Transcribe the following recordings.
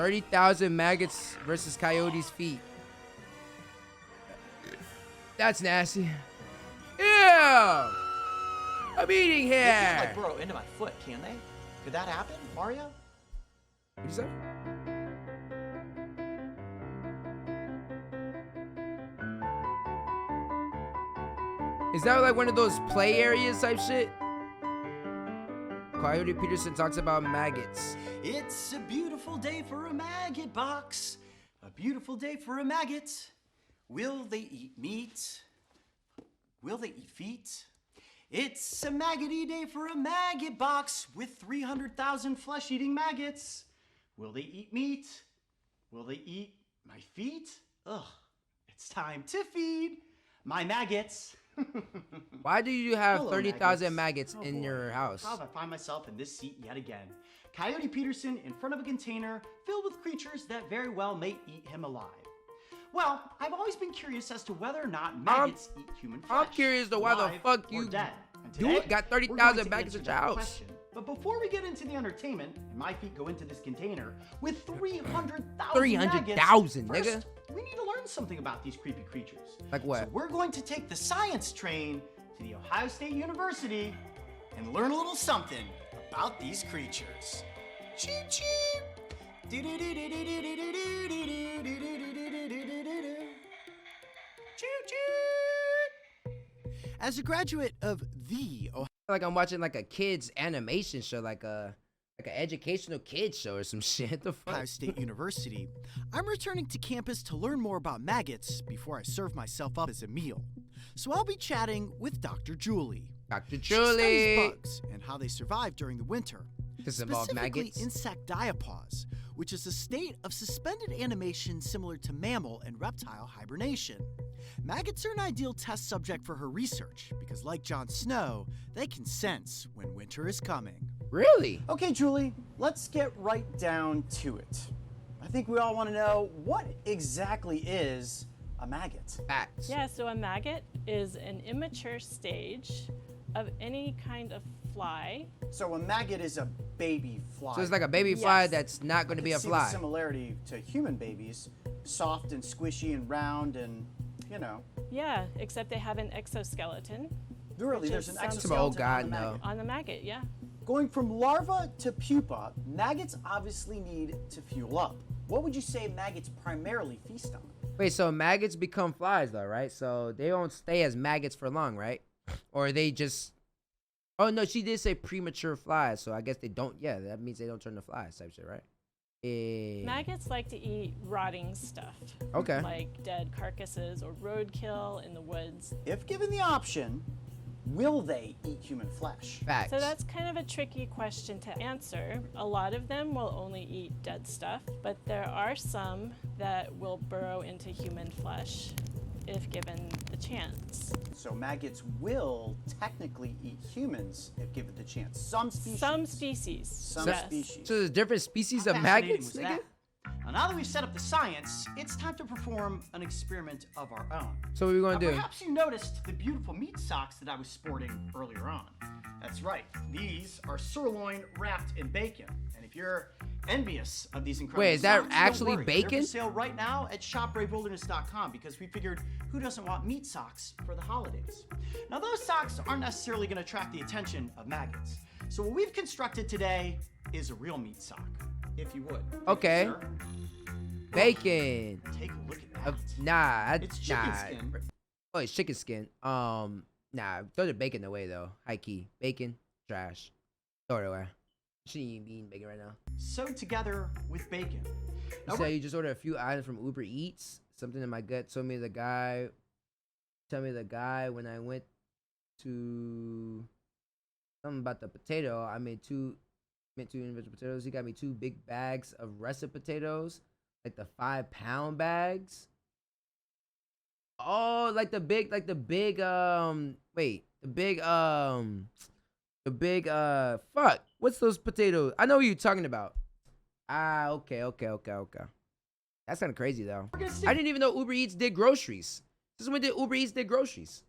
30,000 maggots versus coyote's feet. That's nasty. Yeah! I'm eating They here. can't like burrow into my foot, can they? Could that happen, Mario? What you say? Is that like one of those play areas type shit? Coyote Peterson talks about maggots. It's a beautiful day for a maggot box. A beautiful day for a maggot. Will they eat meat? Will they eat feet? It's a maggoty day for a maggot box with 300,000 flesh-eating maggots. Will they eat meat? Will they eat my feet? Ugh, it's time to feed my maggots. Why do you have Hello, 30,000 maggots Oh, in boy. your house? How if I find myself in this seat yet again? Coyote Peterson in front of a container filled with creatures that very well may eat him alive. Well, I've always been curious as to whether or not maggots eat human flesh. I'm curious to why the alive fuck or you dead. And do today, it. Got we're going 30,000 to maggots answer at your that house. question. But before we get into the entertainment, and my feet go into this container with 300,000 300,000, maggots, nigga. first, we need to learn something about these creepy creatures. Like what? So we're going to take the science train to the Ohio State University and learn a little something about these creatures. Cheep cheep. Cheep cheep. As a graduate of the Ohio Like I'm watching like a kids animation show, like an educational kids show or some shit. The Ohio fuck? State University, I'm returning to campus to learn more about maggots before I serve myself up as a meal. So I'll be chatting with Dr. Julie. Dr. She studies Julie. bugs and how they survive during the winter. This involves Specifically maggots. insect diapause, which is a state of suspended animation similar to mammal and reptile hibernation. Maggots are an ideal test subject for her research because, like Jon Snow, they can sense when winter is coming. Really? Okay, Julie, let's get right down to it. I think we all want to know, what exactly is a maggot? Facts. Yeah, so a maggot is an immature stage of any kind of fly. So a maggot is a baby fly. So it's like a baby fly Yes. that's not going to be a See fly. the similarity to human babies, soft and squishy and round and, you know. Yeah, except they have an exoskeleton Really, Which there's is an some- exoskeleton Oh, God, on the no. maggot. on the maggot, yeah. Going from larva to pupa, maggots obviously need to fuel up. What would you say maggots primarily feast on? Wait, so maggots become flies though, right? So they don't stay as maggots for long, right? Or they just... Oh, no, she did say premature flies, so I guess they don't... Yeah, that means they don't turn to flies type shit, right? Maggots like to eat rotting stuff. Okay. Like dead carcasses or roadkill in the woods. If given the option, will they eat human flesh? Facts. So that's kind of a tricky question to answer. A lot of them will only eat dead stuff, but there are some that will burrow into human flesh if given the chance. So maggots will technically eat humans if given the chance. Some species. Some species. Some yes. species. So there's different species How of fascinating maggots, was nigga? that? Now that we've set up the science, it's time to perform an experiment of our own. So what are we gonna do? Perhaps you noticed the beautiful meat socks that I was sporting earlier on. That's right, these are sirloin wrapped in bacon. And if you're envious of these incredible Wait, is that socks, actually don't worry. They're bacon? for sale right now at shopbravewilderness.com because we figured who doesn't want meat socks for the holidays? Now those socks aren't necessarily going to attract the attention of maggots. So what we've constructed today is a real meat sock, if you would. Okay. Sir, Bacon. take a look at that. Nah, It's chicken nah. skin. Oh, it's chicken skin. Nah, throw the bacon away though. High key. Bacon, trash. Throw it away. Shouldn't even be eating bacon right now. Sewed together with bacon. Now You say you just ordered a few items from Uber Eats. Something in my gut told me the guy. Tell me the guy when I went to something about the potato. I made two individual potatoes. He got me 2 big bags of russet potatoes, like the 5-pound bags. Oh, like the big, fuck. What's those potatoes? I know what you're talking about. Ah, okay. That's kind of crazy though. we're gonna stick I didn't even know Uber Eats did groceries. This is when Uber Eats did groceries.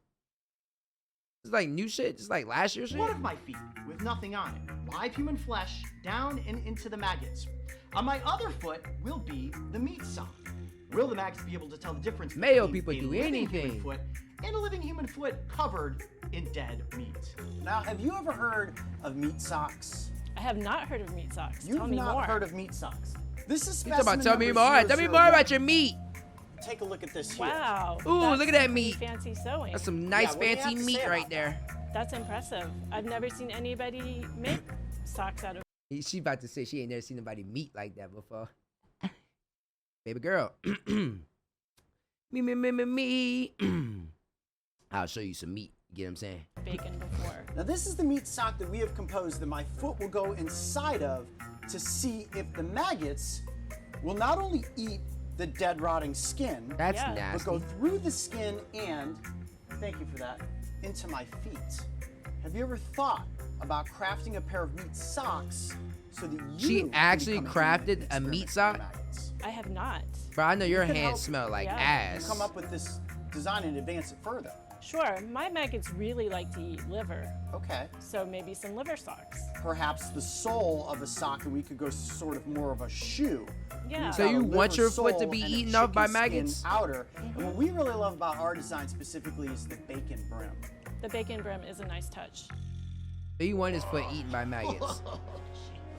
It's like new shit. It's like last year's shit. one of my feet with nothing on it. live human flesh down and into the maggots. On my other foot will be the meat sock. Will the maggots be able to tell the difference Male between people a do living anything. human foot and a living human foot covered in dead meat? Now, have you ever heard of meat socks? I have not heard of meat socks. You've Tell me not more. heard of meat socks. This is You talking specimen about tell me number more? Tell me more 001. about your meat. Take a look at this here. Wow. Ooh, that's look at that some pretty meat. Fancy sewing. That's some nice what do you have fancy to meat say right about there. That's impressive. I've never seen anybody make socks out of. She about to say she ain't never seen nobody meat like that before. Baby girl. me. I'll show you some meat. You get what I'm saying? Bacon before. Now, this is the meat sock that we have composed that my foot will go inside of to see if the maggots will not only eat the dead rotting skin, That's Yeah. but nasty. go through the skin and, thank you for that, into my feet. Have you ever thought about crafting a pair of meat socks so that you She can actually become a human crafted and a meat experiment sock? with the maggots? I have not. Bro, I know your can hands help- smell like Yeah. ass. Come up with this design and advance it further. Sure, my maggots really like to eat liver, Okay. so maybe some liver socks. Perhaps the sole of a sock, and we could go sort of more of a shoe. Yeah. So Got a you want liver your foot to sole be and a eaten up by chicken skin maggots? Outer. And what we really love about our design specifically is the bacon brim. The bacon brim is a nice touch. So you want his foot eaten by maggots?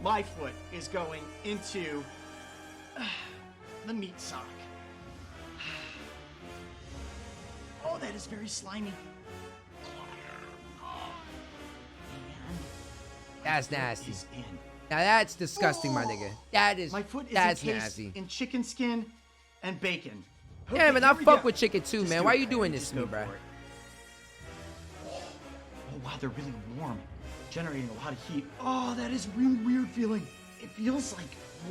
My foot is going into the meat sock. Oh, that is very slimy. That's nasty. Is in. Now that's disgusting, my nigga. That is. My foot is that's encased nasty. in chicken skin and bacon. Yeah, Okay, man, here I we fuck go. with chicken too, Just man. do Why it. you doing this Just to me, go bro? for it. Oh wow, they're really warm, generating a lot of heat. Oh, that is really weird feeling. It feels like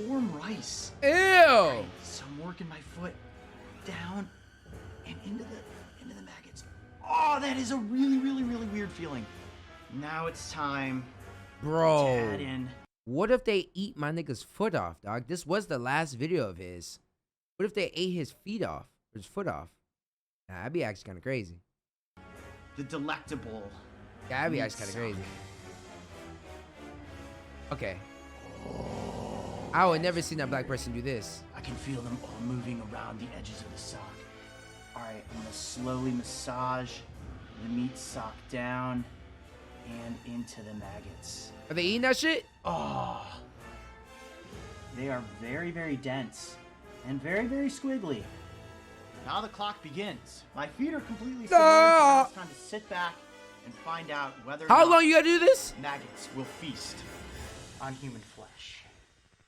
warm rice. Ew. So I'm working my foot down and into the maggots. Oh, that is a really weird feeling. Now it's time to Bro. add in. What if they eat my nigga's foot off, dog? This was the last video of his. What if they ate his feet off? Or his foot off? Nah, that'd be actually kind of crazy. The delectable. Yeah, that'd be meat actually kind of sock. crazy. Okay. I would never seen that black person do this. I can feel them all moving around the edges of the sock. All right, I'm gonna slowly massage the meat sock down and into the maggots. Are they eating that shit? Oh, they are very dense and very squiggly. Now the clock begins. My feet are completely submerged. Now it's time to sit back and find out whether or How not long you gotta do this? maggots will feast on human flesh.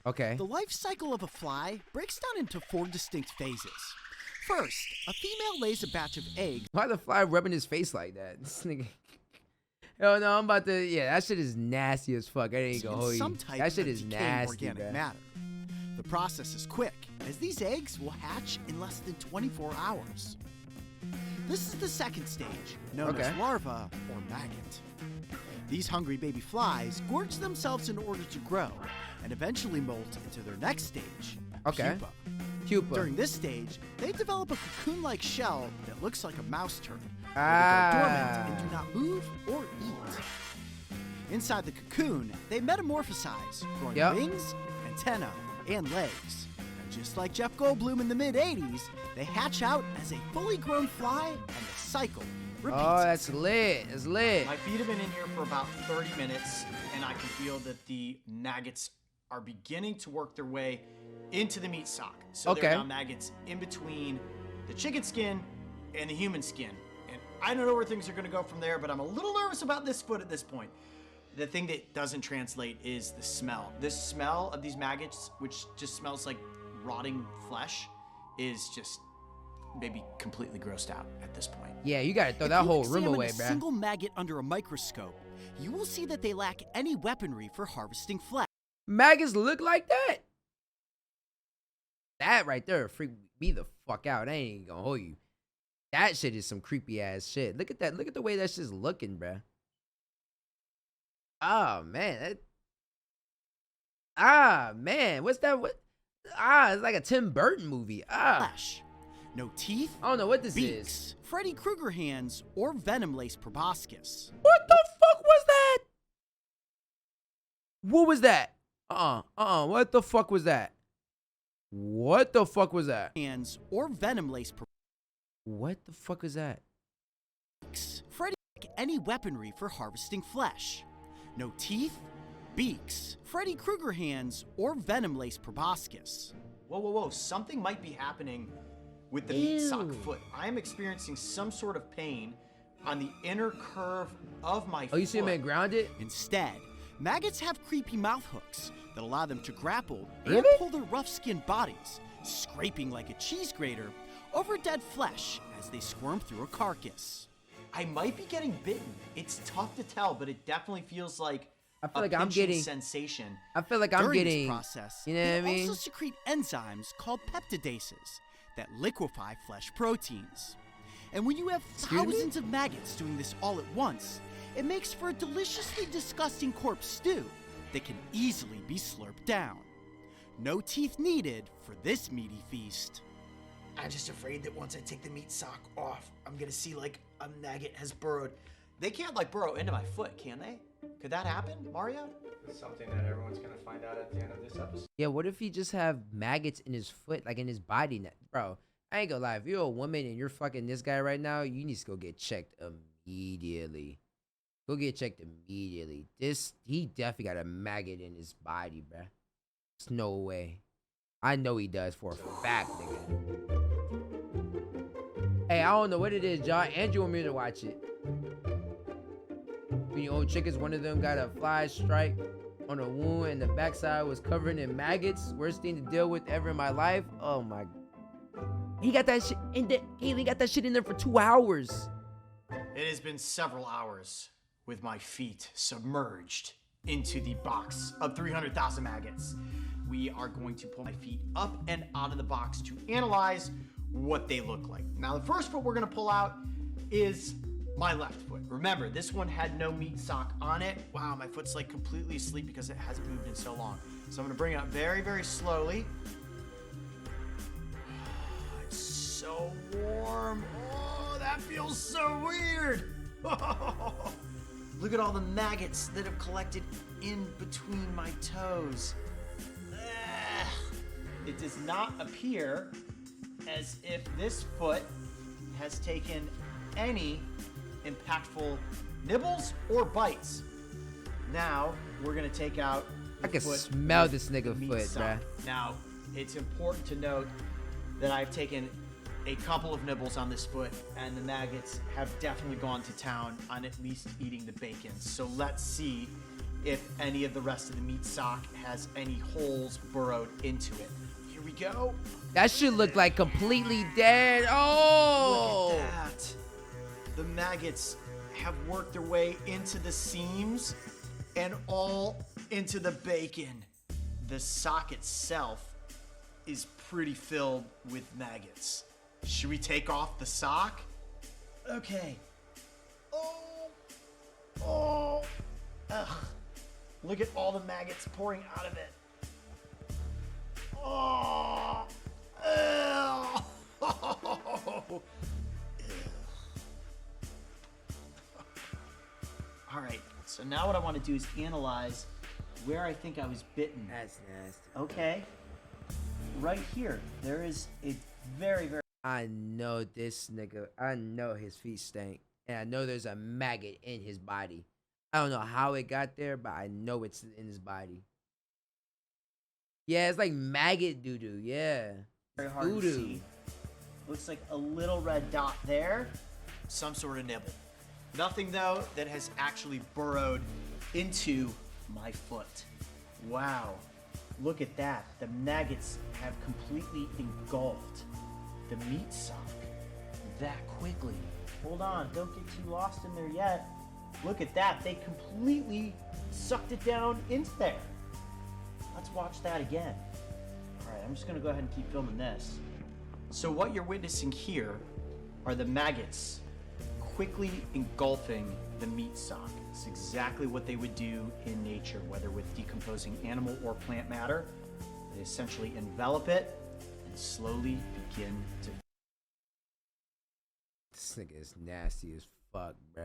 Okay. The life cycle of a fly breaks down into 4 distinct phases. First, a female lays a batch of eggs Why the fly rubbing his face like that? This nigga. Hell no, I'm about to. Yeah, that shit is nasty as fuck. I ain't gonna in hold some you. type That shit of is decaying nasty, organic bruh. matter. The process is quick, as these eggs will hatch in less than 24 hours. This is the second stage, known Okay. as larva or maggot. These hungry baby flies gorge themselves in order to grow, and eventually molt into their next stage, Okay. pupa. Pupa. During this stage, they develop a cocoon-like shell that looks like a mouse turd. Where Ah. they go dormant and do not move or eat. Inside the cocoon, they metamorphosize, growing Yep. wings, antennae, and legs. And just like Jeff Goldblum in the mid-'80s, they hatch out as a fully grown fly, and the cycle repeats. Oh, that's lit. It's lit. My feet have been in here for about 30 minutes, and I can feel that the maggots are beginning to work their way into the meat sock. So Okay. they're now maggots in between the chicken skin and the human skin. And I don't know where things are going to go from there, but I'm a little nervous about this foot at this point. The thing that doesn't translate is the smell. The smell of these maggots, which just smells like rotting flesh, is just maybe completely grossed out at this point. Yeah, you gotta throw If that you whole room examine away, a bruh. single maggot under a microscope, you will see that they lack any weaponry for harvesting flesh. Maggots look like that? That right there freak me the fuck out. I ain't gonna hold you. That shit is some creepy ass shit. Look at that. Look at the way that shit's looking, bruh. Oh man. Man. What's that? What? It's like a Tim Burton movie. Flesh. No teeth, I don't know what this is. beaks, Freddy Krueger hands, or venom-laced proboscis. What the fuck was that? What was that? What the fuck was that? What the fuck was that? Hands or venom-laced What the fuck is that? beaks. Freddy lack any weaponry for harvesting flesh. No teeth, beaks, Freddy Krueger hands, or venom-laced proboscis. Whoa, whoa, whoa. Something might be happening with the meat sock Ew. foot. I am experiencing some sort of pain on the inner curve of my foot. Oh, you see him at grounded? Instead, maggots have creepy mouth hooks that allow them to grapple and Really? pull their rough-skinned bodies, scraping like a cheese grater over dead flesh as they squirm through a carcass. I might be getting bitten. It's tough to tell, but it definitely feels like I feel a like I'm pinching getting- sensation. I feel like I'm During getting. this process, you know they what I mean? also secrete enzymes called peptidases that liquefy flesh proteins. And when you have Excuse me? thousands of maggots doing this all at once, it makes for a deliciously disgusting corpse stew that can easily be slurped down. No teeth needed for this meaty feast. I'm just afraid that once I take the meat sock off, I'm gonna see like a maggot has burrowed. They can't like burrow into my foot, can they? Could that happen, Mario? Something that everyone's gonna find out at the end of this episode. Yeah, what if he just have maggots in his foot, like in his body? Bro, I ain't gonna lie. If you're a woman and you're fucking this guy right now, you need to go get checked immediately. Go get checked immediately. He definitely got a maggot in his body, bruh. There's no way. I know he does for a fact, nigga. Hey, I don't know what it is, y'all. Andrew want me to watch it. When your old chickens, one of them got a fly strike on a wound and the backside was covered in maggots. Worst thing to deal with ever in my life. Oh my. He got that shit in there. He got that shit in there for 2 hours. It has been several hours with my feet submerged into the box of 300,000 maggots. We are going to pull my feet up and out of the box to analyze what they look like. Now, the first foot we're gonna pull out is my left foot. Remember, this one had no meat sock on it. Wow, my foot's like completely asleep because it hasn't moved in so long. So I'm gonna bring it up very, very slowly. It's so warm. Oh, that feels so weird. Look at all the maggots that have collected in between my toes. Ugh. It does not appear as if this foot has taken any impactful nibbles or bites. Now we're gonna take out the I can foot smell with this nigga the meat foot, sock. bruh. Now it's important to note that I've taken a couple of nibbles on this foot, and the maggots have definitely gone to town on at least eating the bacon. So let's see if any of the rest of the meat sock has any holes burrowed into it. Here we go. That shit looked like completely dead. Oh. Look at that. The maggots have worked their way into the seams and all into the bacon. The sock itself is pretty filled with maggots. Should we take off the sock? Okay. Oh. Ugh. Look at all the maggots pouring out of it. Oh. Ew. All right, so now what I want to do is analyze where I think I was bitten. That's nasty. Okay, right here, there is a very, very I know this nigga. I know his feet stink. And I know there's a maggot in his body. I don't know how it got there, but I know it's in his body. Yeah, it's like maggot doo-doo. Yeah. very hard to Doo-doo. see. Looks like a little red dot there. Some sort of nibble. Nothing, though, that has actually burrowed into my foot. Wow. Look at that. The maggots have completely engulfed the meat sock that quickly. Hold on. Don't get too lost in there yet. Look at that. They completely sucked it down into there. Let's watch that again. All right, I'm just gonna go ahead and keep filming this. So what you're witnessing here are the maggots quickly engulfing the meat sock. It's exactly what they would do in nature, whether with decomposing animal or plant matter. They essentially envelop it and slowly begin to This nigga is nasty as fuck, bruh.